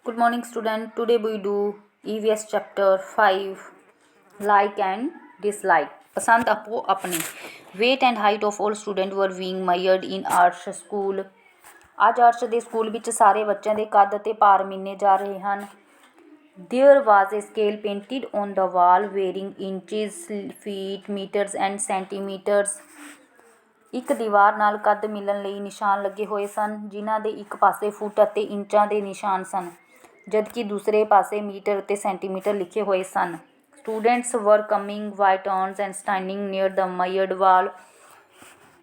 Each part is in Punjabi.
Good morning, student. Today we do EVS chapter 5 like and dislike. पसंद अपो अपनी. Weight and height of all students were being measured in Arsh school. ਅੱਜ ਅਰਸ਼ ਦੇ ਸਕੂਲ ਵਿੱਚ ਸਾਰੇ ਬੱਚਿਆਂ ਦੇ ਕੱਦ ਅਤੇ ਭਾਰ ਮਿਣੇ ਜਾ ਰਹੇ ਹਨ. There was a scale painted on the wall wearing inches, feet, meters and centimeters. ਇੱਕ ਦੀਵਾਰ ਨਾਲ ਕੱਦ ਮਿਲਣ ਲਈ ਨਿਸ਼ਾਨ ਲੱਗੇ ਹੋਏ ਸਨ, ਜਿਨ੍ਹਾਂ ਦੇ ਇੱਕ ਪਾਸੇ ਫੁੱਟ ਅਤੇ ਇੰਚਾਂ ਦੇ ਨਿਸ਼ਾਨ ਸਨ, ਜਦਕਿ ਦੂਸਰੇ ਪਾਸੇ ਮੀਟਰ ਅਤੇ ਸੈਂਟੀਮੀਟਰ ਲਿਖੇ ਹੋਏ ਸਨ. Students were coming by turns and standing near the measured wall.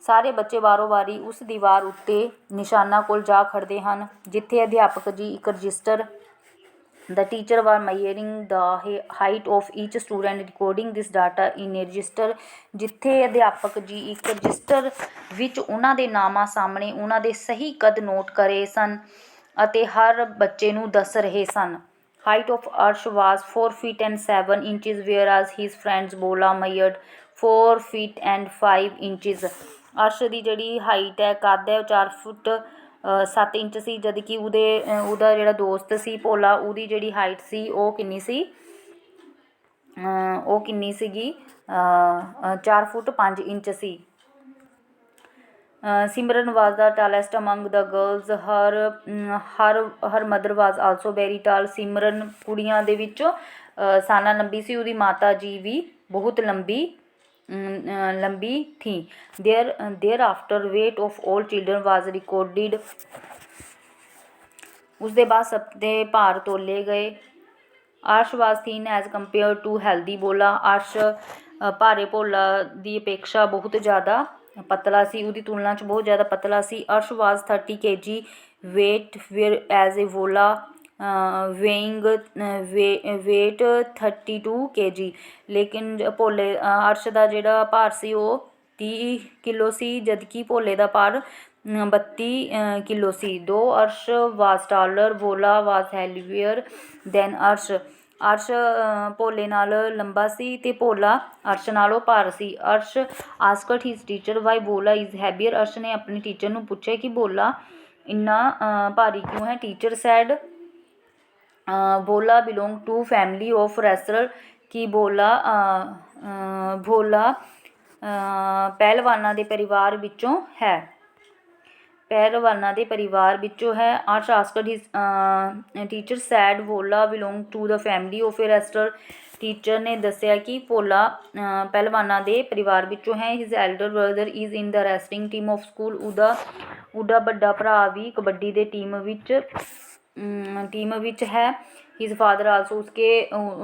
ਸਾਰੇ ਬੱਚੇ ਵਾਰੋ ਵਾਰੀ ਉਸ ਦੀਵਾਰ ਉੱਤੇ ਨਿਸ਼ਾਨਾਂ ਕੋਲ ਜਾ ਖੜ੍ਹਦੇ ਹਨ, ਜਿੱਥੇ ਅਧਿਆਪਕ ਜੀ ਇੱਕ register The teacher was measuring the height of each student, recording this data in a register. ਜਿੱਥੇ ਅਧਿਆਪਕ ਜੀ ਇੱਕ ਰਜਿਸਟਰ ਵਿੱਚ ਉਹਨਾਂ ਦੇ ਨਾਮਾਂ ਸਾਹਮਣੇ ਉਹਨਾਂ ਦੇ ਸਹੀ ਕੱਦ ਨੋਟ ਕਰ ਰਹੇ ਸਨ ਅਤੇ ਹਰ ਬੱਚੇ ਨੂੰ ਦੱਸ ਰਹੇ ਸਨ. Height of Arsh was 4 feet and 7 inches, whereas his friends Bola measured 4 feet and 5 inches. Arsh ਦੀ ਜਿਹੜੀ ਹਾਈਟ ਹੈ, ਕੱਦ ਹੈ, ਉਹ 4 ਫੁੱਟ 7 ਇੰਚ ਸੀ, ਜਦਕਿ ਉਹਦਾ ਜਿਹੜਾ ਦੋਸਤ ਸੀ ਭੋਲਾ, ਉਹਦੀ ਜਿਹੜੀ ਹਾਈਟ ਸੀ ਉਹ ਕਿੰਨੀ ਸੀਗੀ 4 ਫੁੱਟ 5 inch C. Simran was the tallest among the girls. her mother was also very tall. ਸਿਮਰਨ ਕੁੜੀਆਂ ਦੇ ਵਿੱਚੋਂ ਸਾਨਾ ਲੰਬੀ ਸੀ, ਉਹਦੀ ਮਾਤਾ ਜੀ ਵੀ ਬਹੁਤ ਲੰਬੀ ਥੀ. Thereafter weight of all children was recorded. ਉਸਦੇ ਬਾਅਦ ਸਭ ਦੇ ਭਾਰ ਤੋਲੇ ਗਏ. Arsh was thin as compared to healthy Bola. Arsh ਭਾਰੇ ਭੋਲਾ ਦੀ ਅਪੇਕਸ਼ਾ ਬਹੁਤ ਜ਼ਿਆਦਾ ਪਤਲਾ ਸੀ, ਉਹਦੀ ਤੁਲਨਾ 'ਚ ਬਹੁਤ ਜ਼ਿਆਦਾ ਪਤਲਾ ਸੀ. Arsh was 30 kg weight, whereas a Bola weighing weight 32 kg. ਲੇਕਿਨ ਭੋਲੇ ਅਰਸ਼ ਦਾ ਜਿਹੜਾ ਭਾਰ ਸੀ ਉਹ 30 ਕਿਲੋ ਸੀ, ਜਦਕਿ ਭੋਲੇ ਦਾ ਭਾਰ 32 ਕਿਲੋ ਸੀ. ਦੋ Arsh was taller, Bola was heavier than Arsh. Arsh ਭੋਲੇ ਨਾਲ ਲੰਬਾ ਸੀ ਅਤੇ ਭੋਲਾ ਅਰਸ਼ ਨਾਲੋਂ ਭਾਰ ਸੀ. Arsh asked his teacher why Bola is heavier. Arsh ਨੇ ਆਪਣੀ ਟੀਚਰ ਨੂੰ ਪੁੱਛਿਆ ਕਿ ਭੋਲਾ ਇੰਨਾ ਭਾਰੀ ਕਿਉਂ ਹੈ. Teacher said Bola belong to family of wrestler. ਕਿ ਭੋਲਾ ਪਹਿਲਵਾਨਾਂ ਦੇ ਪਰਿਵਾਰ ਵਿੱਚੋਂ ਹੈ. Arsh asked his teacher said Bola belong to the family of a wrestler. Teacher ਨੇ ਦੱਸਿਆ ਕਿ ਭੋਲਾ ਪਹਿਲਵਾਨਾਂ ਦੇ ਪਰਿਵਾਰ ਵਿੱਚੋਂ ਹੈ. His elder brother is in the wrestling team of school. ਉਹਦਾ ਵੱਡਾ ਭਰਾ ਵੀ ਕਬੱਡੀ ਦੇ ਟੀਮ ਵਿੱਚ ਹੈ. His father also,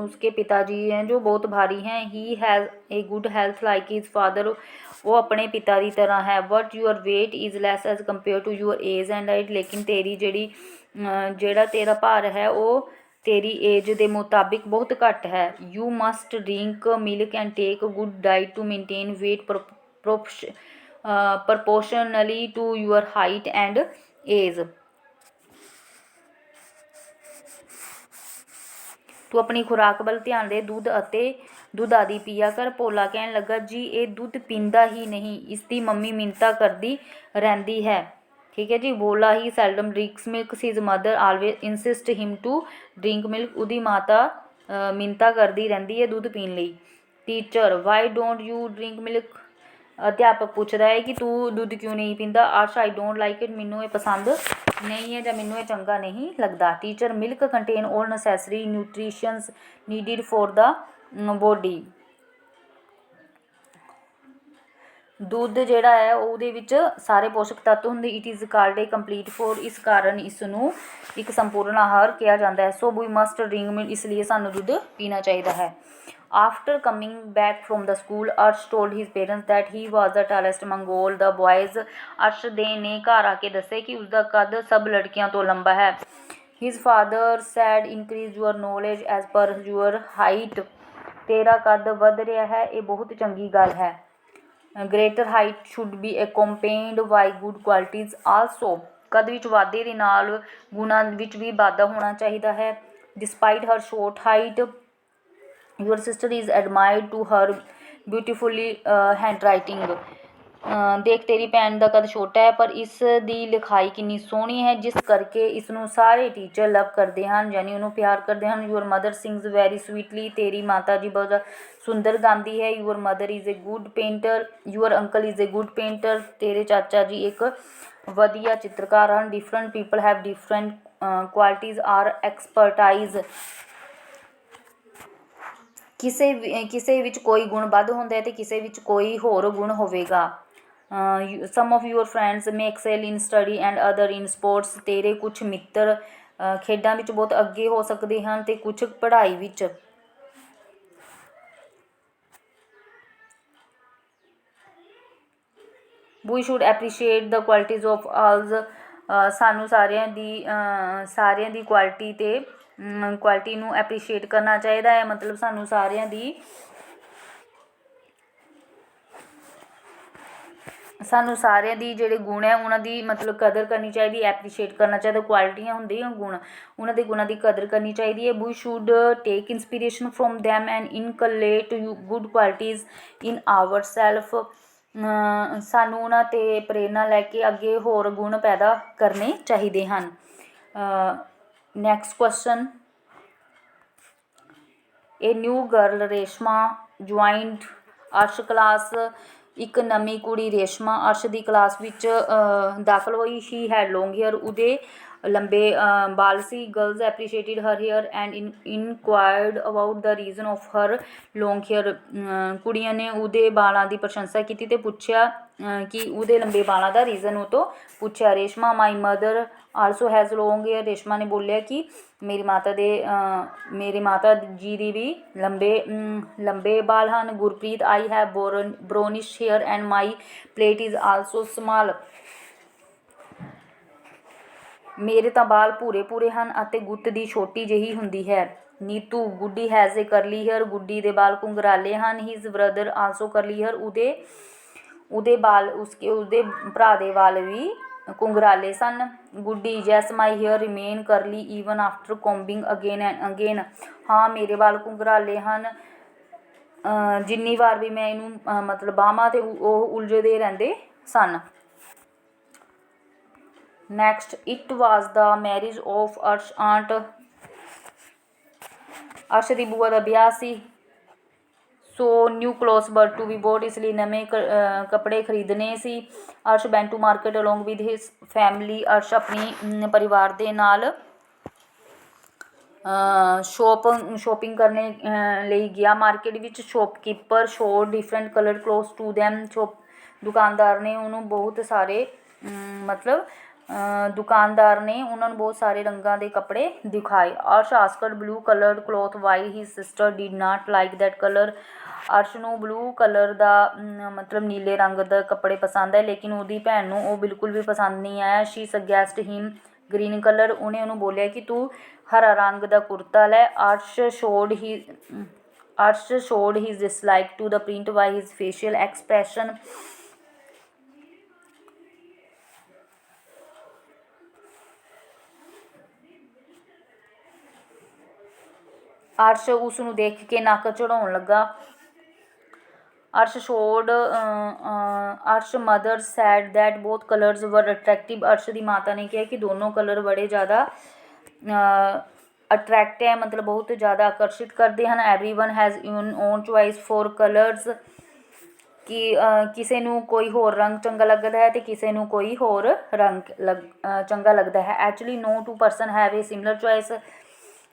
उसके पिताजी हैं जो बहुत भारी हैं. He has a good health like his father. वो अपने पिता की तरह है. But your weight is less as compared to your age and height. लेकिन तेरी ਜਿਹੜਾ ਤੇਰਾ ਭਾਰ ਹੈ ਉਹ ਤੇਰੀ ਏਜ ਦੇ ਮੁਤਾਬਿਕ ਬਹੁਤ ਘੱਟ ਹੈ. You must drink milk and take good diet to maintain weight proportionally to your height and age. ਤੂੰ ਆਪਣੀ ਖੁਰਾਕ ਵੱਲ ਧਿਆਨ ਦੇ, ਦੁੱਧ ਆਦਿ ਪੀਆ ਕਰ. ਭੋਲਾ ਕਹਿਣ ਲੱਗਾ, ਜੀ ਇਹ ਦੁੱਧ ਪੀਂਦਾ ਹੀ ਨਹੀਂ, ਇਸ ਦੀ ਮੰਮੀ ਮਿੰਨਤਾਂ ਕਰਦੀ ਰਹਿੰਦੀ ਹੈ. ਠੀਕ ਹੈ ਜੀ. Bola he seldom drinks milk. His mother always insists him to drink milk. ਉਹਦੀ ਮਾਤਾ ਮਿੰਨਤਾਂ ਕਰਦੀ ਰਹਿੰਦੀ ਹੈ ਦੁੱਧ ਪੀਣ ਲਈ. Teacher why don't you drink milk. ਅਧਿਆਪਕ ਪੁੱਛਦਾ ਹੈ ਕਿ ਤੂੰ ਦੁੱਧ ਕਿਉਂ ਨਹੀਂ ਪੀਂਦਾ. Arsh I don't like it. ਮੈਨੂੰ ਇਹ ਪਸੰਦ ਨਹੀਂ ਹੈ ਜਾਂ ਮੈਨੂੰ ਇਹ ਚੰਗਾ ਨਹੀਂ ਲੱਗਦਾ. Teacher milk contain all necessary nutritions needed for the body. ਦੁੱਧ ਜਿਹੜਾ ਹੈ ਉਹਦੇ ਵਿੱਚ ਸਾਰੇ ਪੋਸ਼ਕ ਤੱਤ ਹੁੰਦੇ. It is called A complete food. ਇਸ ਕਾਰਨ ਇਸ ਨੂੰ ਇੱਕ ਸੰਪੂਰਨ ਆਹਾਰ ਕਿਹਾ ਜਾਂਦਾ ਹੈ. ਸੋ ਵੀ ਮਸਟ ਡਰਿੰਕ ਮਿਲਕ. ਇਸ ਲਈ ਸਾਨੂੰ ਦੁੱਧ ਪੀਣਾ ਚਾਹੀਦਾ ਹੈ. After coming back from the school, Arsh told his parents that he was the tallest among all the boys. Arsh ਨੇ ਘਰ ਆ ਕੇ ਦੱਸਿਆ ਕਿ ਉਸਦਾ ਕੱਦ ਸਭ ਲੜਕੀਆਂ ਤੋਂ ਲੰਬਾ ਹੈ. His father said increase your knowledge as per your height. ਤੇਰਾ ਕੱਦ ਵੱਧ ਰਿਹਾ ਹੈ, ਇਹ ਬਹੁਤ ਚੰਗੀ ਗੱਲ ਹੈ. Greater height should be accompanied by good qualities also. ਕੱਦ ਵਿੱਚ ਵਾਧੇ ਦੇ ਨਾਲ ਗੁਣਾਂ ਵਿੱਚ ਵੀ ਵਾਧਾ ਹੋਣਾ ਚਾਹੀਦਾ ਹੈ. Despite her short height, your sister is admired to her beautifully handwriting. ਦੇਖ ਤੇਰੀ ਭੈਣ ਦਾ ਕਦ ਛੋਟਾ ਹੈ ਪਰ ਇਸ ਦੀ ਲਿਖਾਈ ਕਿੰਨੀ ਸੋਹਣੀ ਹੈ, ਜਿਸ ਕਰਕੇ ਇਸ ਨੂੰ ਸਾਰੇ ਟੀਚਰ ਲਵ ਕਰਦੇ ਹਨ, ਯਾਨੀ ਉਹਨੂੰ ਪਿਆਰ ਕਰਦੇ ਹਨ। Your mother sings very sweetly, ਤੇਰੀ ਮਾਤਾ ਜੀ ਬਹੁਤ ਸੁੰਦਰ ਗਾਉਂਦੀ ਹੈ। Your mother is a good painter, your uncle is a good painter, ਤੇਰੇ ਚਾਚਾ ਜੀ ਇੱਕ ਵਧੀਆ ਚਿੱਤਰਕਾਰ ਹਨ। Different people have different qualities or expertise, ਕਿਸੇ ਵਿੱਚ ਕੋਈ ਗੁਣ ਵੱਧ ਹੁੰਦਾ ਹੈ ਅਤੇ ਕਿਸੇ ਵਿੱਚ ਕੋਈ ਹੋਰ ਗੁਣ ਹੋਵੇਗਾ। Some of your friends may excel in study and other in sports, ਤੇਰੇ ਕੁਛ ਮਿੱਤਰ ਖੇਡਾਂ ਵਿੱਚ ਬਹੁਤ ਅੱਗੇ ਹੋ ਸਕਦੇ ਹਨ ਅਤੇ ਕੁਛ ਪੜ੍ਹਾਈ ਵਿੱਚ। We should appreciate the qualities of alls, ਸਾਨੂੰ ਸਾਰਿਆਂ ਦੀ ਕੁਆਲਿਟੀ ਨੂੰ ਐਪਰੀਸ਼ੀਏਟ ਕਰਨਾ ਚਾਹੀਦਾ ਹੈ, ਮਤਲਬ ਸਾਨੂੰ ਸਾਰਿਆਂ ਦੀ ਜਿਹੜੇ ਗੁਣ ਹੈ ਉਹਨਾਂ ਦੀ ਮਤਲਬ ਕਦਰ ਕਰਨੀ ਚਾਹੀਦੀ, ਐਪਰੀਸ਼ੀਏਟ ਕਰਨਾ ਚਾਹੀਦਾ। ਕੁਆਲਿਟੀਆਂ ਹੁੰਦੀਆਂ ਗੁਣ, ਉਹਨਾਂ ਦੇ ਗੁਣਾਂ ਦੀ ਕਦਰ ਕਰਨੀ ਚਾਹੀਦੀ ਹੈ। We should take inspiration from them and inculcate good qualities in our self, ਸਾਨੂੰ ਉਹਨਾਂ 'ਤੇ ਪ੍ਰੇਰਨਾ ਲੈ ਕੇ ਅੱਗੇ ਹੋਰ ਗੁਣ ਪੈਦਾ ਕਰਨੇ ਚਾਹੀਦੇ ਹਨ। Next question, a new girl Reshma joined Arsh class, ਇੱਕ ਨਵੀਂ ਕੁੜੀ ਰੇਸ਼ਮਾ ਅਰਸ਼ ਦੀ ਕਲਾਸ ਵਿੱਚ ਦਾਖਲ ਹੋਈ। ਸ਼ੀ ਹੈਡ ਲੌਂਗ ਹੇਅਰ, ਉਹਦੇ ਲੰਬੇ ਬਾਲ ਸੀ। Girls appreciated her hair and inquired about the reason of her long hair, ਕੁੜੀਆਂ ਨੇ ਉਹਦੇ ਬਾਲਾਂ ਦੀ ਪ੍ਰਸ਼ੰਸਾ ਕੀਤੀ ਅਤੇ ਪੁੱਛਿਆ ਕਿ ਉਹਦੇ ਲੰਬੇ ਬਾਲਾਂ ਦਾ ਰੀਜ਼ਨ ਉਹ ਤੋਂ ਪੁੱਛਿਆ। Reshma my mother also has long hair, Reshma ਨੇ ਬੋਲਿਆ ਕਿ ਮੇਰੇ ਮਾਤਾ ਜੀ ਦੀ ਵੀ ਲੰਬੇ ਬਾਲ ਹਨ। Gurpreet I have brownish hair and my plait is also small, ਮੇਰੇ ਤਾਂ ਬਾਲ ਭੂਰੇ ਹਨ ਅਤੇ ਗੁੱਤ ਦੀ ਛੋਟੀ ਜਿਹੀ ਹੁੰਦੀ ਹੈ। ਨੀਤੂ ਗੁੱਡੀ ਹੈਜ਼ ਏ ਕਰਲੀ ਹੇਅਰ, ਗੁੱਡੀ ਦੇ ਬਾਲ ਘੁੰਗਰਾਲੇ ਹਨ। His brother also curly hair, ਉਹਦੇ ਭਰਾ ਦੇ ਵਾਲ ਵੀ ਘੁੰਗਰਾਲੇ ਸਨ। Guddi yes my hair remain curly even after combing again and again, ਹਾਂ ਮੇਰੇ ਵਾਲ ਘੁੰਗਰਾਲੇ ਹਨ, ਜਿੰਨੀ ਵਾਰ ਵੀ ਮੈਂ ਇਹਨੂੰ ਮਤਲਬ ਬਾਹਾਂ ਤੇ ਉਹ ਉਲਝਦੇ ਰਹਿੰਦੇ ਸਨ। Next, it was the marriage of Arsh aunt, Arsh ਦੀ ਬੂਆ ਦਾ ਵਿਆਹ ਸੀ। So new clothes were to be bought, ਇਸ ਲਈ ਨਵੇਂ ਕੱਪੜੇ ਖਰੀਦਣੇ ਸੀ। Arsh went to market along with his family, Arsh ਆਪਣੀ ਪਰਿਵਾਰ ਦੇ ਨਾਲ ਸ਼ੋਪਿੰਗ ਕਰਨੇ ਲਈ ਗਿਆ ਮਾਰਕੀਟ ਵਿੱਚ। Shopkeeper showed different coloured clothes to them, ਦੁਕਾਨਦਾਰ ਨੇ ਉਹਨਾਂ ਨੂੰ ਬਹੁਤ ਸਾਰੇ ਰੰਗਾਂ ਦੇ ਕੱਪੜੇ ਦਿਖਾਏ। Arsh asked blue coloured cloth why his sister did not like that colour, Arsh ਨੂੰ ਬਲੂ ਕਲਰ ਦਾ ਮਤਲਬ ਨੀਲੇ ਰੰਗ ਦਾ ਕੱਪੜੇ ਪਸੰਦ ਹੈ, ਲੇਕਿਨ ਉਹਦੀ ਭੈਣ ਨੂੰ ਉਹ ਬਿਲਕੁਲ ਵੀ ਪਸੰਦ ਨਹੀਂ ਆਇਆ। ਸ਼ੀ ਸਜੈਸਟ ਹਿਮ ਗ੍ਰੀਨ ਕਲਰ, ਉਹਨੇ ਉਹਨੂੰ ਬੋਲਿਆ ਕਿ ਤੂੰ ਹਰਾ ਰੰਗ ਦਾ ਕੁੜਤਾ ਲੈ। Arsh showed his dislike to the print by his facial expression, Arsh ਉਸ ਨੂੰ ਦੇਖ ਕੇ ਨੱਕ ਚੜਾਉਣ ਲੱਗਾ। Arsh mother said that both colours were attractive, Arsh ਦੀ ਮਾਤਾ ਨੇ ਕਿਹਾ ਕਿ ਦੋਨੋਂ ਕਲਰ ਬੜੇ ਜ਼ਿਆਦਾ ਅਟਰੈਕਟ ਹੈ, ਮਤਲਬ ਬਹੁਤ ਜ਼ਿਆਦਾ ਆਕਰਸ਼ਿਤ ਕਰਦੇ ਹਨ। Everyone has own choice for colours, ਕਿ ਕਿਸੇ ਨੂੰ ਕੋਈ ਹੋਰ ਰੰਗ ਚੰਗਾ ਲੱਗਦਾ ਹੈ ਅਤੇ ਕਿਸੇ ਨੂੰ ਕੋਈ ਹੋਰ ਰੰਗ ਚੰਗਾ ਲੱਗਦਾ ਹੈ। Actually no two person have a similar choice,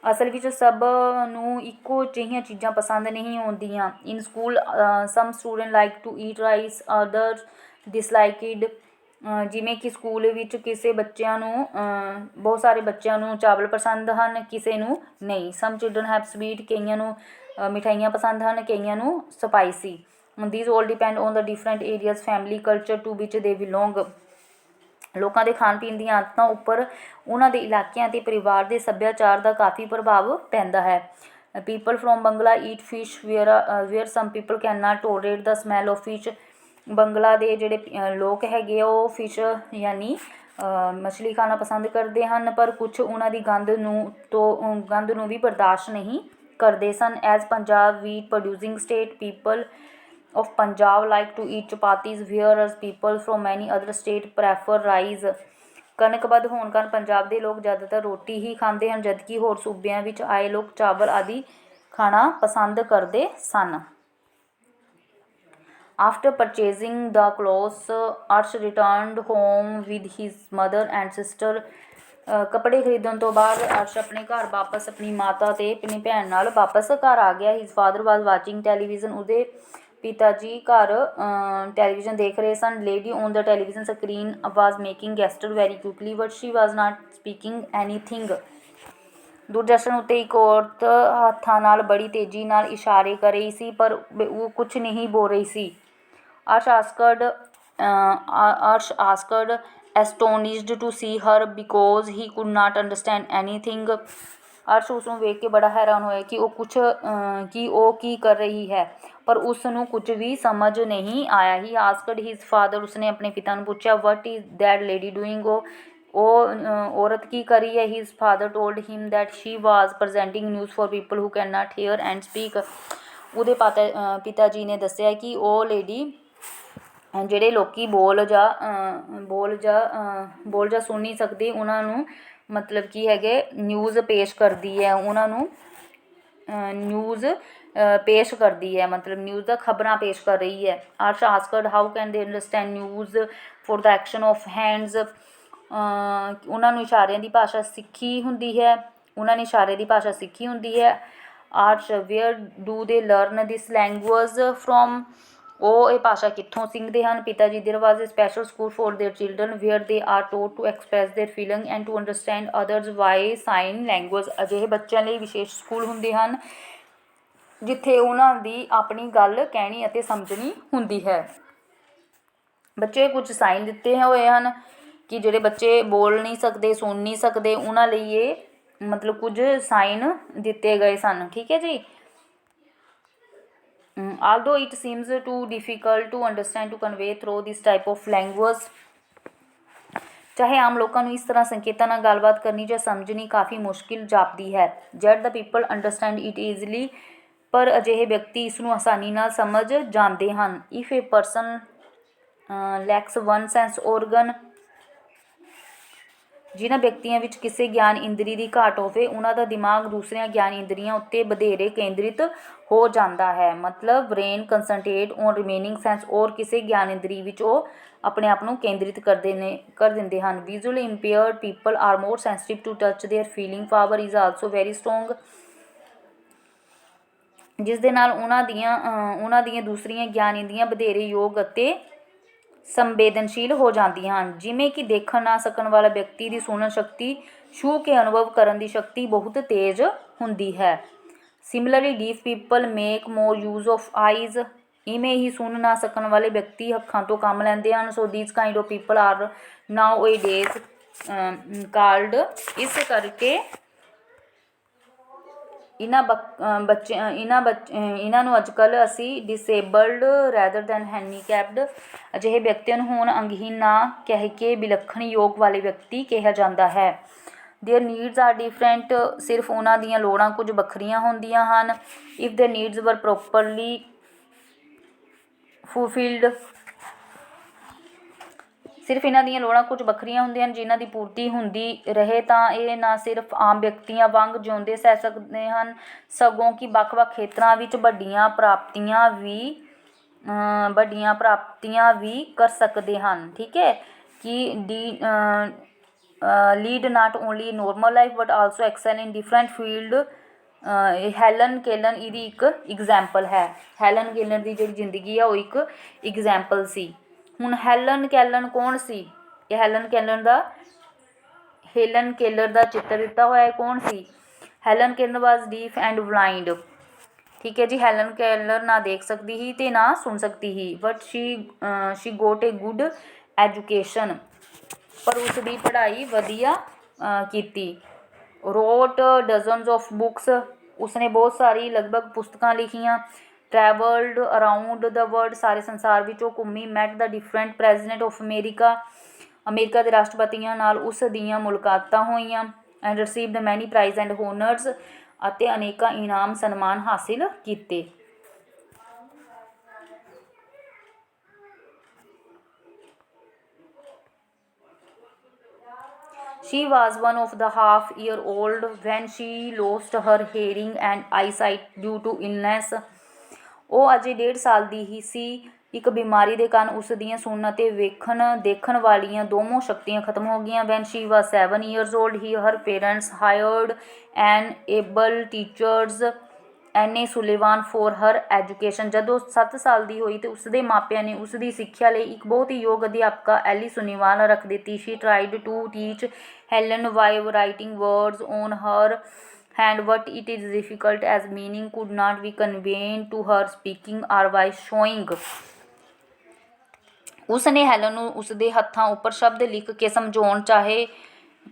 ਅਸਲ ਵਿੱਚ ਸਭ ਨੂੰ ਇੱਕੋ ਜਿਹੀਆਂ ਚੀਜ਼ਾਂ ਪਸੰਦ ਨਹੀਂ ਆਉਂਦੀਆਂ। In school some student like to eat rice others dislike it, ਜਿਵੇਂ ਕਿ ਸਕੂਲ ਵਿੱਚ ਬਹੁਤ ਸਾਰੇ ਬੱਚਿਆਂ ਨੂੰ ਚਾਵਲ ਪਸੰਦ ਹਨ, ਕਿਸੇ ਨੂੰ ਨਹੀਂ। ਸਮ ਚਿਲਡਰਨ ਹੈਵ ਸਵੀਟ, ਕਈਆਂ ਨੂੰ ਮਿਠਾਈਆਂ ਪਸੰਦ ਹਨ, ਕਈਆਂ ਨੂੰ spicy. These all depend on the different areas family culture to which they belong, ਲੋਕਾਂ ਦੇ ਖਾਣ ਪੀਣ ਦੀਆਂ ਆਦਤਾਂ ਉੱਪਰ ਉਹਨਾਂ ਦੇ ਇਲਾਕਿਆਂ ਅਤੇ ਪਰਿਵਾਰ ਦੇ ਸੱਭਿਆਚਾਰ ਦਾ ਕਾਫੀ ਪ੍ਰਭਾਵ ਪੈਂਦਾ ਹੈ। People from Bangla eat fish where some people can not tolerate the smell of fish, Bangla ਦੇ ਜਿਹੜੇ ਲੋਕ ਹੈਗੇ ਆ ਉਹ ਫਿਸ਼ ਯਾਨੀ ਮਛਲੀ ਖਾਣਾ ਪਸੰਦ ਕਰਦੇ ਹਨ, ਪਰ ਕੁਛ ਉਹਨਾਂ ਦੀ ਗੰਧ ਨੂੰ ਵੀ ਬਰਦਾਸ਼ਤ ਨਹੀਂ ਕਰਦੇ ਸਨ। As Punjab wheat producing state, people of Punjab like to eat chapatis, whereas people from many other states prefer rice. ਕਣਕ ਵੱਧ ਹੋਣ ਕਾਰਨ ਪੰਜਾਬ ਦੇ ਲੋਕ ਜ਼ਿਆਦਾਤਰ ਰੋਟੀ ਹੀ ਖਾਂਦੇ ਹਨ, ਜਦਕਿ ਹੋਰ ਸੂਬਿਆਂ ਵਿੱਚ ਆਏ ਲੋਕ ਚਾਵਲ ਆਦਿ ਖਾਣਾ ਪਸੰਦ ਕਰਦੇ ਸਨ। After purchasing the clothes, Arsh returned home with his mother and sister. ਕੱਪੜੇ ਖਰੀਦਣ ਤੋਂ ਬਾਅਦ ਅਰਸ਼ ਆਪਣੇ ਘਰ ਵਾਪਸ ਆਪਣੀ ਮਾਤਾ ਅਤੇ ਆਪਣੀ ਭੈਣ ਨਾਲ ਵਾਪਸ ਘਰ ਆ ਗਿਆ। His father was watching television, ਉਹਦੇ ਪਿਤਾ ਜੀ ਘਰ ਟੈਲੀਵਿਜ਼ਨ ਦੇਖ ਰਹੇ ਸਨ। Lady on the television screen was making gesture very quickly but she was not speaking anything. Doordarshan ਉੱਤੇ ਇੱਕ ਔਰਤ ਹੱਥਾਂ ਨਾਲ ਬੜੀ ਤੇਜ਼ੀ ਨਾਲ ਇਸ਼ਾਰੇ ਕਰ ਰਹੀ ਸੀ, ਪਰ ਉਹ ਕੁਝ ਨਹੀਂ ਬੋਲ ਰਹੀ ਸੀ। Arsh asked, astonished to see her because he could not understand anything. Arsh ਉਸ ਨੂੰ ਵੇਖ ਕੇ ਬੜਾ ਹੈਰਾਨ ਹੋਇਆ ਕਿ ਉਹ ਕੀ ਕਰ ਰਹੀ ਹੈ, ਪਰ ਉਸ ਨੂੰ ਕੁਝ ਵੀ ਸਮਝ ਨਹੀਂ ਆਇਆ। ਹੀ ਆਸਕਡ ਹਿਜ਼ ਫਾਦਰ, ਉਸਨੇ ਆਪਣੇ ਪਿਤਾ ਨੂੰ ਪੁੱਛਿਆ, what is that lady doing, ਉਹ ਔਰਤ ਕੀ ਕਰ ਰਹੀ ਹੈ। His father told him that she was presenting news for people who can not hear and speak. ਉਹਦੇ ਪਿਤਾ ਜੀ ਨੇ ਦੱਸਿਆ ਕਿ ਉਹ ਲੇਡੀ ਜਿਹੜੇ ਲੋਕ ਬੋਲ ਜਾਂ ਸੁਣ ਨਹੀਂ ਸਕਦੇ ਉਹਨਾਂ ਨੂੰ ਮਤਲਬ ਕੀ ਹੈਗੇ ਨਿਊਜ਼ ਪੇਸ਼ ਕਰਦੀ ਹੈ, ਉਹਨਾਂ ਨੂੰ ਨਿਊਜ਼ ਪੇਸ਼ ਕਰਦੀ ਹੈ, ਮਤਲਬ ਨਿਊਜ਼ ਦਾ ਖਬਰਾਂ ਪੇਸ਼ ਕਰ ਰਹੀ ਹੈ। ਅਰਸ਼ ਆਸਕਡ ਹਾਊ ਕੈਨ ਦੇ understand news for the action of hands. ਉਹਨਾਂ ਨੂੰ ਇਸ਼ਾਰਿਆਂ ਦੀ ਭਾਸ਼ਾ ਸਿੱਖੀ ਹੁੰਦੀ ਹੈ, ਉਹਨਾਂ ਨੇ ਇਸ਼ਾਰੇ ਦੀ ਭਾਸ਼ਾ ਸਿੱਖੀ ਹੁੰਦੀ ਹੈ। Arsh where do they learn this language from, ਉਹ ਇਹ ਭਾਸ਼ਾ ਕਿੱਥੋਂ ਸਿੱਖਦੇ ਹਨ। ਪਿਤਾ ਜੀ there was a special school for their children where they are taught to express their feeling and to understand others by sign language. ਅਜਿਹੇ ਬੱਚਿਆਂ ਲਈ ਵਿਸ਼ੇਸ਼ ਸਕੂਲ ਹੁੰਦੇ ਹਨ ਜਿੱਥੇ ਉਹਨਾਂ ਦੀ ਆਪਣੀ ਗੱਲ ਕਹਿਣੀ ਅਤੇ ਸਮਝਣੀ ਹੁੰਦੀ ਹੈ। ਬੱਚੇ ਕੁਝ ਸਾਈਨ ਦਿੱਤੇ ਹੋਏ ਹਨ ਕਿ ਜਿਹੜੇ ਬੱਚੇ ਬੋਲ ਨਹੀਂ ਸਕਦੇ, ਸੁਣ ਨਹੀਂ ਸਕਦੇ, ਉਹਨਾਂ ਲਈ ਇਹ ਮਤਲਬ ਕੁਝ ਸਾਈਨ ਦਿੱਤੇ ਗਏ ਸਨ। ਠੀਕ ਹੈ ਜੀ। although it seems too difficult to understand to convey through this type of language, ਚਾਹੇ ਆਮ ਲੋਕਾਂ ਨੂੰ ਇਸ ਤਰ੍ਹਾਂ ਸੰਕੇਤਾਂ ਨਾਲ ਗੱਲਬਾਤ ਕਰਨੀ ਜਾਂ ਸਮਝਣੀ ਕਾਫੀ ਮੁਸ਼ਕਿਲ ਜਾਪਦੀ ਹੈ। Jet the people understand it easily, ਪਰ ਅਜਿਹੇ ਵਿਅਕਤੀ ਇਸ ਨੂੰ ਆਸਾਨੀ ਨਾਲ ਸਮਝ ਜਾਂਦੇ ਹਨ। If A person lacks one sense Oregon, ਜਿਨ੍ਹਾਂ ਵਿਅਕਤੀਆਂ ਵਿੱਚ ਕਿਸੇ ਗਿਆਨ ਇੰਦਰੀ ਦੀ ਘਾਟ ਹੋਵੇ ਉਹਨਾਂ ਦਾ ਦਿਮਾਗ ਦੂਸਰੀਆਂ ਗਿਆਨ ਇੰਦਰੀਆਂ ਉੱਤੇ ਵਧੇਰੇ ਕੇਂਦਰਿਤ ਹੋ ਜਾਂਦਾ ਹੈ। ਮਤਲਬ ਬ੍ਰੇਨ ਕੰਸਨਟਰੇਟ ਔਨ ਰਿਮੇਨਿੰਗ ਸੈਂਸ, ਔਰ ਕਿਸੇ ਗਿਆਨ ਇੰਦਰੀ ਵਿੱਚ ਉਹ ਆਪਣੇ ਆਪ ਨੂੰ ਕੇਂਦਰਿਤ ਕਰ ਦਿੰਦੇ ਹਨ। Visually impaired people are more sensitive to touch, their feeling power is also very strong, ਜਿਸ ਦੇ ਨਾਲ ਉਹਨਾਂ ਦੀਆਂ ਦੂਸਰੀਆਂ ਗਿਆਨ ਇੰਦਰੀਆਂ ਵਧੇਰੇ ਯੋਗ ਅਤੇ ਸੰਵੇਦਨਸ਼ੀਲ ਹੋ ਜਾਂਦੀਆਂ ਹਨ। ਜਿਵੇਂ ਕਿ ਦੇਖਣ ਨਾ ਸਕਣ ਵਾਲਾ ਵਿਅਕਤੀ ਦੀ ਸੁਣਨ ਸ਼ਕਤੀ, ਛੂਹ ਕੇ ਅਨੁਭਵ ਕਰਨ ਦੀ ਸ਼ਕਤੀ ਬਹੁਤ ਤੇਜ਼ ਹੁੰਦੀ ਹੈ। Similarly deaf people make more use of eyes, ਇਵੇਂ ਹੀ ਸੁਣ ਨਾ ਸਕਣ ਵਾਲੇ ਵਿਅਕਤੀ ਅੱਖਾਂ ਤੋਂ ਕੰਮ ਲੈਂਦੇ ਹਨ। So these kind of people are nowadays called, ਇਸ ਕਰਕੇ ਇਹਨਾਂ ਨੂੰ ਅੱਜ ਕੱਲ੍ਹ ਅਸੀਂ ਡਿਸੇਬਲਡ ਰੈਦਰ ਦੈਨ ਹੈਂਡੀਕੈਪਡ, ਅਜਿਹੇ ਵਿਅਕਤੀਆਂ ਨੂੰ ਹੁਣ ਅੰਗਹੀਨ ਨਾ ਕਹਿ ਕੇ ਵਿਲੱਖਣ ਯੋਗ ਵਾਲੇ ਵਿਅਕਤੀ ਕਿਹਾ ਜਾਂਦਾ ਹੈ। ਦੇਅਰ ਨੀਡਸ ਆਰ ਡਿਫਰੈਂਟ, ਸਿਰਫ ਉਹਨਾਂ ਦੀਆਂ ਲੋੜਾਂ ਕੁਝ ਵੱਖਰੀਆਂ ਹੁੰਦੀਆਂ ਹਨ। ਇਫ ਦੇਅਰ ਨੀਡਸ ਵਰ ਪ੍ਰੋਪਰਲੀ ਫੁਲਫਿਲਡ, ਸਿਰਫ ਇਹਨਾਂ ਦੀਆਂ ਲੋੜਾਂ ਕੁਝ ਵੱਖਰੀਆਂ ਹੁੰਦੀਆਂ ਹਨ, ਜਿਨ੍ਹਾਂ ਦੀ ਪੂਰਤੀ ਹੁੰਦੀ ਰਹੇ ਤਾਂ ਇਹ ਨਾ ਸਿਰਫ ਆਮ ਵਿਅਕਤੀਆਂ ਵਾਂਗ ਜਿਉਂਦੇ ਸਹਿ ਸਕਦੇ ਹਨ, ਸਗੋਂ ਕਿ ਵੱਖ-ਵੱਖ ਖੇਤਰਾਂ ਵਿੱਚ ਵੱਡੀਆਂ ਪ੍ਰਾਪਤੀਆਂ ਵੀ ਕਰ ਸਕਦੇ ਹਨ। ਠੀਕ ਹੈ ਕਿ lead not only normal life but also excel in different field. Helen Keller ਇਹਦੀ ਇੱਕ ਐਗਜ਼ਾਮਪਲ ਹੈ। ਹੈਲਨ ਕੇਲਨ ਦੀ ਜਿਹੜੀ ਜ਼ਿੰਦਗੀ ਆ ਉਹ ਇੱਕ ਐਗਜ਼ਾਮਪਲ ਸੀ। ਹੁਣ ਹੈਲਨ ਕੇਲਨ ਕੌਣ ਸੀ? ਇਹ ਹੈਲਨ ਕੇਲਰ ਦਾ ਚਿੱਤਰ ਦਿੱਤਾ ਹੋਇਆ ਕੌਣ ਸੀ? Helen Keller was deaf and blind. ਠੀਕ ਹੈ ਜੀ। ਹੈਲਨ ਕੇਲਰ ਨਾ ਦੇਖ ਸਕਦੀ ਸੀ ਅਤੇ ਨਾ ਸੁਣ ਸਕਦੀ ਸੀ। But she got a good education, ਪਰ ਉਸ ਦੀ ਪੜ੍ਹਾਈ ਵਧੀਆ ਕੀਤੀ। ਰੋਟ ਡਜ਼ਨਸ ਆਫ ਬੁੱਕਸ, ਉਸਨੇ ਬਹੁਤ ਸਾਰੀ ਲਗਭਗ ਪੁਸਤਕਾਂ ਲਿਖੀਆਂ। ਟਰੈਵਲਡ ਅਰਾਊਂਡ ਦਾ ਵਰਲਡ, ਸਾਰੇ ਸੰਸਾਰ ਵਿੱਚ ਉਹ ਘੁੰਮੀ। Met the different president of America, America ਦੇ ਰਾਸ਼ਟਰਪਤੀਆਂ ਨਾਲ ਉਸ ਦੀਆਂ ਮੁਲਾਕਾਤਾਂ ਹੋਈਆਂ। And received many prize and honours, ਅਤੇ ਅਨੇਕਾਂ ਇਨਾਮ ਸਨਮਾਨ ਹਾਸਿਲ ਕੀਤੇ। She was 1.5 years old when she lost her hearing and eyesight due to illness. ਉਹ ਅਜੇ 1.5 ਸਾਲ ਦੀ ਹੀ ਸੀ। ਇੱਕ ਬਿਮਾਰੀ ਦੇ ਕਾਰਨ ਉਸ ਦੀਆਂ ਸੁਣਨ ਅਤੇ ਦੇਖਣ ਵਾਲੀਆਂ ਦੋਨੋਂ ਸ਼ਕਤੀਆਂ ਖਤਮ ਹੋ ਗਈਆਂ। When she was 7 years old, her parents hired an able teachers ਐਨੇ ਸੁਲੇਵਾਨ ਫੋਰ ਹਰ ਐਜੂਕੇਸ਼ਨ। ਜਦੋਂ 7 ਸਾਲ ਦੀ ਹੋਈ ਤੇ ਉਸਦੇ ਮਾਪਿਆਂ ਨੇ ਉਸ ਦੀ ਸਿੱਖਿਆ ਲਈ ਇੱਕ ਬਹੁਤ ਹੀ ਯੋਗ ਅਧਿਆਪਕਾ ਐਲੀ ਸੁਲੀਵਾਨ ਰੱਖ ਦਿੱਤੀ। She tried to teach Helen by writing words on her hand, but it is difficult as meaning could not be conveyed to her speaking or by showing. ਉਸਨੇ ਹੈਲਨ ਨੂੰ ਉਸਦੇ ਹੱਥਾਂ ਉੱਪਰ ਸ਼ਬਦ ਲਿਖ ਕੇ ਸਮਝਾਉਣ ਚਾਹੇ,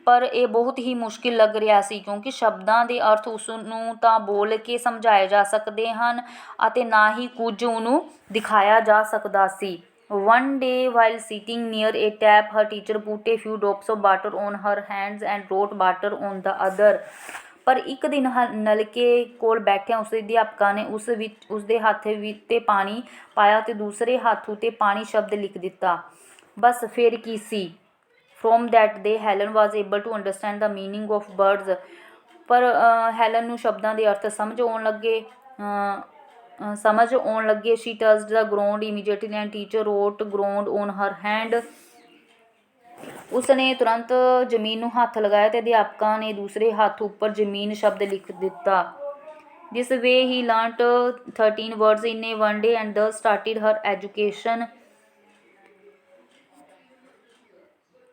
ਪਰ ਇਹ ਬਹੁਤ ਹੀ ਮੁਸ਼ਕਿਲ ਲੱਗ ਰਿਹਾ ਸੀ ਕਿਉਂਕਿ ਸ਼ਬਦਾਂ ਦੇ ਅਰਥ ਉਸ ਨੂੰ ਤਾਂ ਬੋਲ ਕੇ ਸਮਝਾਏ ਜਾ ਸਕਦੇ ਹਨ ਅਤੇ ਨਾ ਹੀ ਕੁਝ ਉਹਨੂੰ ਦਿਖਾਇਆ ਜਾ ਸਕਦਾ ਸੀ। One day while sitting near a tap, her teacher put a few drops of water on her hands and wrote water on the other. ਪਰ ਇੱਕ ਦਿਨ ਨਲਕੇ ਕੋਲ ਬੈਠਿਆਂ ਉਸ ਅਧਿਆਪਕਾ ਨੇ ਉਸਦੇ ਹੱਥ ਉੱਤੇ ਪਾਣੀ ਪਾਇਆ ਅਤੇ ਦੂਸਰੇ ਹੱਥ ਉੱਤੇ ਪਾਣੀ ਸ਼ਬਦ ਲਿਖ ਦਿੱਤਾ। ਬਸ ਫਿਰ ਕੀ ਸੀ। From that day, Helen was able to understand the meaning of words. ਪਰ ਹੈਲਨ ਨੂੰ ਸ਼ਬਦਾਂ ਦੇ ਅਰਥ ਸਮਝ ਆਉਣ ਲੱਗੇ। She touched the ground immediately and teacher wrote ground on her hand. ਉਸਨੇ ਤੁਰੰਤ ਜ਼ਮੀਨ ਨੂੰ ਹੱਥ ਲਗਾਇਆ ਤੇ ਅਧਿਆਪਕਾਂ ਨੇ ਦੂਸਰੇ ਹੱਥ ਉੱਪਰ ਜ਼ਮੀਨ ਸ਼ਬਦ ਲਿਖ ਦਿੱਤਾ। This way he learnt 13 words in a one day and thus started her education.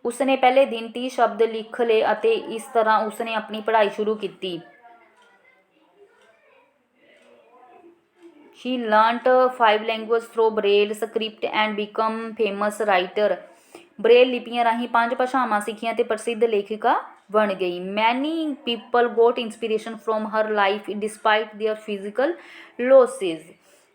ਉਸਨੇ ਪਹਿਲੇ ਦਿਨ 30 ਸ਼ਬਦ ਲਿਖ ਲਏ ਅਤੇ ਇਸ ਤਰ੍ਹਾਂ ਉਸਨੇ ਆਪਣੀ ਪੜ੍ਹਾਈ ਸ਼ੁਰੂ ਕੀਤੀ। She learnt 5 languages through Braille script and become famous writer. Braille ਲਿਪੀਆਂ ਰਾਹੀਂ 5 ਭਾਸ਼ਾਵਾਂ ਸਿੱਖੀਆਂ ਤੇ ਪ੍ਰਸਿੱਧ ਲੇਖਿਕਾ ਬਣ ਗਈ। Many people got inspiration from her life despite their physical losses.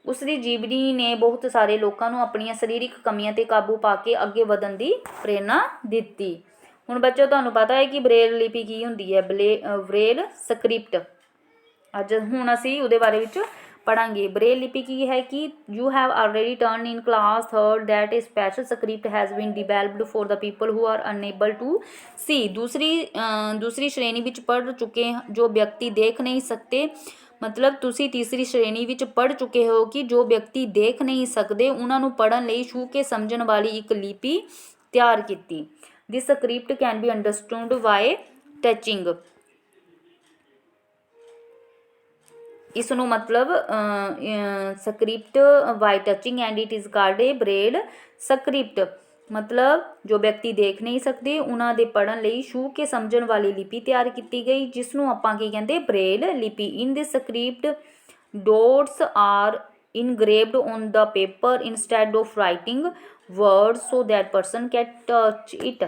ਉਸਦੀ ਜੀਵਨੀ ਨੇ ਬਹੁਤ ਸਾਰੇ ਲੋਕਾਂ ਨੂੰ ਆਪਣੀਆਂ ਸਰੀਰਕ ਕਮੀਆਂ 'ਤੇ ਕਾਬੂ ਪਾ ਕੇ ਅੱਗੇ ਵਧਣ ਦੀ ਪ੍ਰੇਰਨਾ ਦਿੱਤੀ। ਹੁਣ ਬੱਚੋ ਤੁਹਾਨੂੰ ਪਤਾ ਹੈ ਕਿ ਬਰੇਲ ਲਿਪੀ ਕੀ ਹੁੰਦੀ ਹੈ। ਬਰੇਲ ਸਕ੍ਰਿਪਟ ਹੁਣ ਅਸੀਂ ਉਹਦੇ ਬਾਰੇ ਵਿੱਚ ਪੜ੍ਹਾਂਗੇ। ਬਰੇਲ ਲਿਪੀ ਕੀ ਹੈ ਕਿ you have already turn in class 3rd that a special script has been developed for the people who are unable to see. ਦੂਸਰੀ ਸ਼੍ਰੇਣੀ ਵਿੱਚ ਪੜ੍ਹ ਚੁੱਕੇ ਜੋ ਵਿਅਕਤੀ ਦੇਖ ਨਹੀਂ ਸਕਦੇ। ਮਤਲਬ ਤੁਸੀਂ ਤੀਸਰੀ ਸ਼੍ਰੇਣੀ ਵਿੱਚ ਪੜ੍ਹ ਚੁੱਕੇ ਹੋ ਕਿ ਜੋ ਵਿਅਕਤੀ ਦੇਖ ਨਹੀਂ ਸਕਦੇ ਉਹਨਾਂ ਨੂੰ ਪੜ੍ਹਨ ਲਈ ਛੂਹ ਕੇ ਸਮਝਣ ਵਾਲੀ ਇੱਕ ਲਿਪੀ ਤਿਆਰ ਕੀਤੀ। This script can be understood by touching. ਇਸ ਨੂੰ ਮਤਲਬ script by touching and it is called a Braille script. ਮਤਲਬ ਜੋ ਵਿਅਕਤੀ ਦੇਖ ਨਹੀਂ ਸਕਦੇ ਉਹਨਾਂ ਦੇ ਪੜ੍ਹਨ ਲਈ ਛੂਹ ਕੇ ਸਮਝਣ ਵਾਲੀ ਲਿਪੀ ਤਿਆਰ ਕੀਤੀ ਗਈ ਜਿਸ ਨੂੰ ਆਪਾਂ ਕੀ ਕਹਿੰਦੇ ਬਰੇਲ ਲਿਪੀ। In this script dots are engraved on the paper instead of writing words so that person can touch it.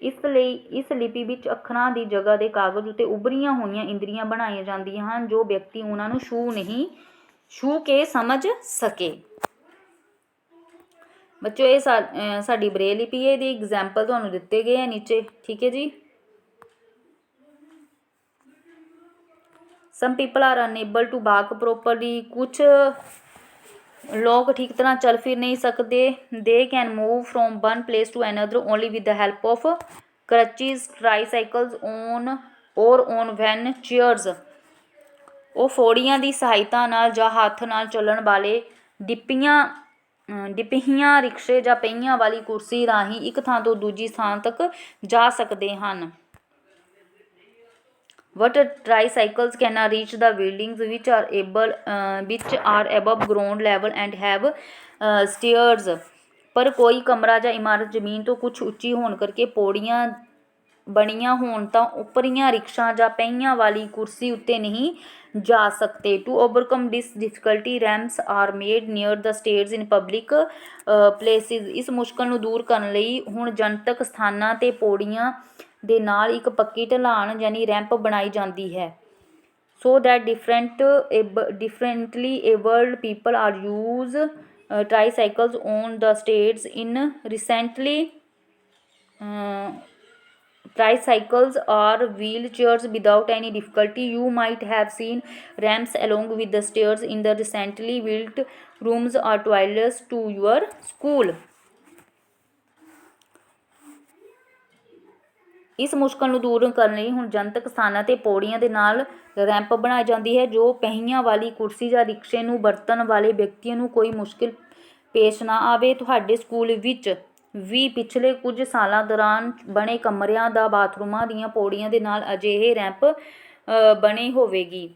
ਇਸ ਲਿਪੀ ਵਿੱਚ ਅੱਖਰਾਂ ਦੀ ਜਗ੍ਹਾ ਦੇ ਕਾਗਜ਼ ਉੱਤੇ ਉਭਰੀਆਂ ਹੋਈਆਂ ਇੰਦਰੀਆਂ ਬਣਾਈਆਂ ਜਾਂਦੀਆਂ ਹਨ ਜੋ ਵਿਅਕਤੀ ਉਹਨਾਂ ਨੂੰ ਛੂਹ ਕੇ ਸਮਝ ਸਕੇ। ਬੱਚੋ ਇਹ ਸਾਡੀ ਬਰੇਲ ਲਿਪੀ ਹੈ। ਇਹਦੀ ਐਗਜ਼ਾਮਪਲ ਤੁਹਾਨੂੰ ਦਿੱਤੇ ਗਏ ਆ ਨੀਚੇ, ਠੀਕ ਹੈ ਜੀ। Some people are unable to walk properly. ਕੁਛ ਲੋਕ ਠੀਕ ਤਰ੍ਹਾਂ ਚੱਲ ਫਿਰ ਨਹੀਂ ਸਕਦੇ। They can move from one place to another only with the help of crutches tricycles or wheelchairs. ਉਹ ਫੋੜੀਆਂ ਦੀ ਸਹਾਇਤਾ ਨਾਲ ਜਾਂ ਹੱਥ ਨਾਲ ਚੱਲਣ ਵਾਲੇ ਡਿੱਪਹੀਆਂ ਰਿਕਸ਼ੇ ਜਾਂ ਪਹੀਆਂ ਵਾਲੀ ਕੁਰਸੀ ਰਾਹੀਂ ਇੱਕ ਥਾਂ ਤੋਂ ਦੂਜੀ ਥਾਂ ਤੱਕ ਜਾ ਸਕਦੇ ਹਨ। But tricycles cannot reach the buildings which are above ground level and have stairs. ਪਰ ਕੋਈ ਕਮਰਾ ਜਾਂ ਇਮਾਰਤ ਜ਼ਮੀਨ ਤੋਂ ਕੁਛ ਉੱਚੀ ਹੋਣ ਕਰਕੇ ਪੌੜੀਆਂ ਬਣੀਆਂ ਹੋਣ ਤਾਂ ਉੱਪਰੀਆਂ ਰਿਕਸ਼ਾ ਜਾਂ ਪਹੀਆਂ ਵਾਲੀ ਕੁਰਸੀ ਉੱਤੇ ਨਹੀਂ ਜਾ ਸਕਦੇ। To overcome this difficulty, ramps are made near the stairs in public places. ਇਸ ਮੁਸ਼ਕਲ ਨੂੰ ਦੂਰ ਕਰਨ ਲਈ ਹੁਣ ਜਨਤਕ ਸਥਾਨਾਂ 'ਤੇ ਪੌੜੀਆਂ ਦੇ ਨਾਲ ਇੱਕ ਪੱਕੀ ਢਲਾਣ ਯਾਨੀ ਰੈਂਪ ਬਣਾਈ ਜਾਂਦੀ ਹੈ। So that differently abled people are use tricycles on the stairs. In recently tricycles are wheelchairs without any difficulty. You might have seen ramps along with the stairs in the recently built rooms or toilets to your school. ਇਸ ਮੁਸ਼ਕਲ ਨੂੰ ਦੂਰ ਕਰਨ ਲਈ ਹੁਣ ਜਨਤਕ ਸਥਾਨਾਂ 'ਤੇ ਪੌੜੀਆਂ ਦੇ ਨਾਲ ਰੈਂਪ ਬਣਾਈ ਜਾਂਦੀ ਹੈ ਜੋ ਪਹੀਆਂ ਵਾਲੀ ਕੁਰਸੀ ਜਾਂ ਰਿਕਸ਼ੇ ਨੂੰ ਵਰਤਣ ਵਾਲੇ ਵਿਅਕਤੀਆਂ ਨੂੰ ਕੋਈ ਮੁਸ਼ਕਿਲ ਪੇਸ਼ ਨਾ ਆਵੇ। ਤੁਹਾਡੇ ਸਕੂਲ ਵਿੱਚ ਵੀ ਪਿਛਲੇ ਕੁਝ ਸਾਲਾਂ ਦੌਰਾਨ ਬਣੇ ਕਮਰਿਆਂ ਦਾ ਬਾਥਰੂਮਾਂ ਦੀਆਂ ਪੌੜੀਆਂ ਦੇ ਨਾਲ ਅਜਿਹੇ ਰੈਂਪ ਬਣੀ ਹੋਵੇਗੀ।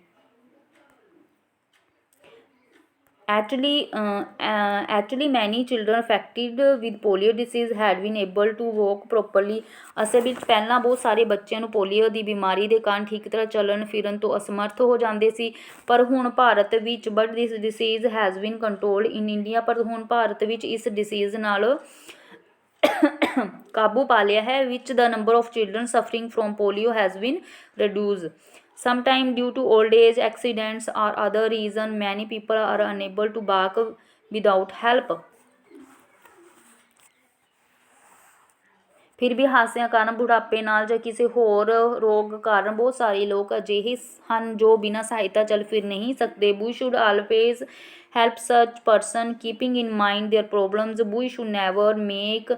Actually, many children affected with polio disease had been able to walk properly. ਅਸਲ ਵਿੱਚ ਪਹਿਲਾਂ ਬਹੁਤ ਸਾਰੇ ਬੱਚਿਆਂ ਨੂੰ ਪੋਲੀਓ ਦੀ ਬਿਮਾਰੀ ਦੇ ਕਾਰਨ ਠੀਕ ਤਰ੍ਹਾਂ ਚੱਲਣ ਫਿਰਨ ਤੋਂ ਅਸਮਰਥ ਹੋ ਜਾਂਦੇ ਸੀ, ਪਰ ਹੁਣ ਭਾਰਤ ਵਿੱਚ but this disease has been controlled in India. ਪਰ ਹੁਣ ਭਾਰਤ ਵਿੱਚ ਇਸ ਡਿਸੀਜ਼ ਨਾਲ ਕਾਬੂ ਪਾ ਲਿਆ ਹੈ। ਵਿੱਚ the number of children suffering from polio has been reduced. Sometimes due to old age, accidents or other reason, many people are unable to walk without help. ਫਿਰ ਵੀ ਹਾਦਸਿਆਂ ਕਾਰਨ, ਬੁਢਾਪੇ ਨਾਲ ਜਾਂ ਕਿਸੇ ਹੋਰ ਰੋਗ ਕਾਰਨ ਬਹੁਤ ਸਾਰੇ ਲੋਕ ਅਜਿਹੇ ਹਨ ਜੋ ਬਿਨਾਂ ਸਹਾਇਤਾ ਚੱਲ ਫਿਰ ਨਹੀਂ ਸਕਦੇ। We should always help such person, keeping in mind their problems. We should never make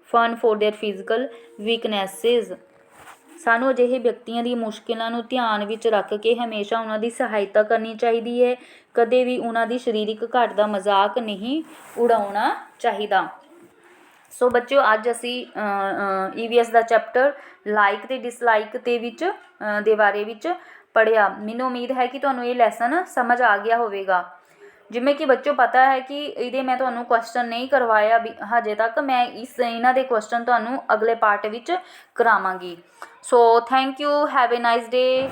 fun for their physical weaknesses. ਸਾਨੂੰ ਅਜਿਹੇ ਵਿਅਕਤੀਆਂ ਦੀ ਮੁਸ਼ਕਿਲਾਂ ਨੂੰ ਧਿਆਨ ਵਿੱਚ ਰੱਖ ਕੇ ਹਮੇਸ਼ਾ ਉਹਨਾਂ ਦੀ ਸਹਾਇਤਾ ਕਰਨੀ ਚਾਹੀਦੀ ਹੈ। ਕਦੇ ਵੀ ਉਹਨਾਂ ਦੀ ਸਰੀਰਕ ਘਾਟ ਦਾ ਮਜ਼ਾਕ ਨਹੀਂ ਉਡਾਉਣਾ ਚਾਹੀਦਾ। ਸੋ ਬੱਚਿਓ, ਅੱਜ ਅਸੀਂ EVS ਦਾ ਚੈਪਟਰ ਲਾਈਕ ਅਤੇ ਡਿਸਲਾਈਕ ਦੇ ਬਾਰੇ ਵਿੱਚ ਪੜ੍ਹਿਆ। ਮੈਨੂੰ ਉਮੀਦ ਹੈ ਕਿ ਤੁਹਾਨੂੰ ਇਹ ਲੈਸਨ ਸਮਝ ਆ ਗਿਆ ਹੋਵੇਗਾ। ਜਿਵੇਂ ਕਿ ਬੱਚੋ ਪਤਾ ਹੈ ਕਿ ਇਹਦੇ ਮੈਂ ਤੁਹਾਨੂੰ ਕੁਐਸਚਨ ਨਹੀਂ ਕਰਵਾਇਆ ਹਜੇ ਤੱਕ, ਮੈਂ ਇਹਨਾਂ ਦੇ ਕੁਐਸਚਨ ਤੁਹਾਨੂੰ ਅਗਲੇ ਪਾਰਟ ਵਿੱਚ ਕਰਾਵਾਂਗੀ। So thank you, have a nice day.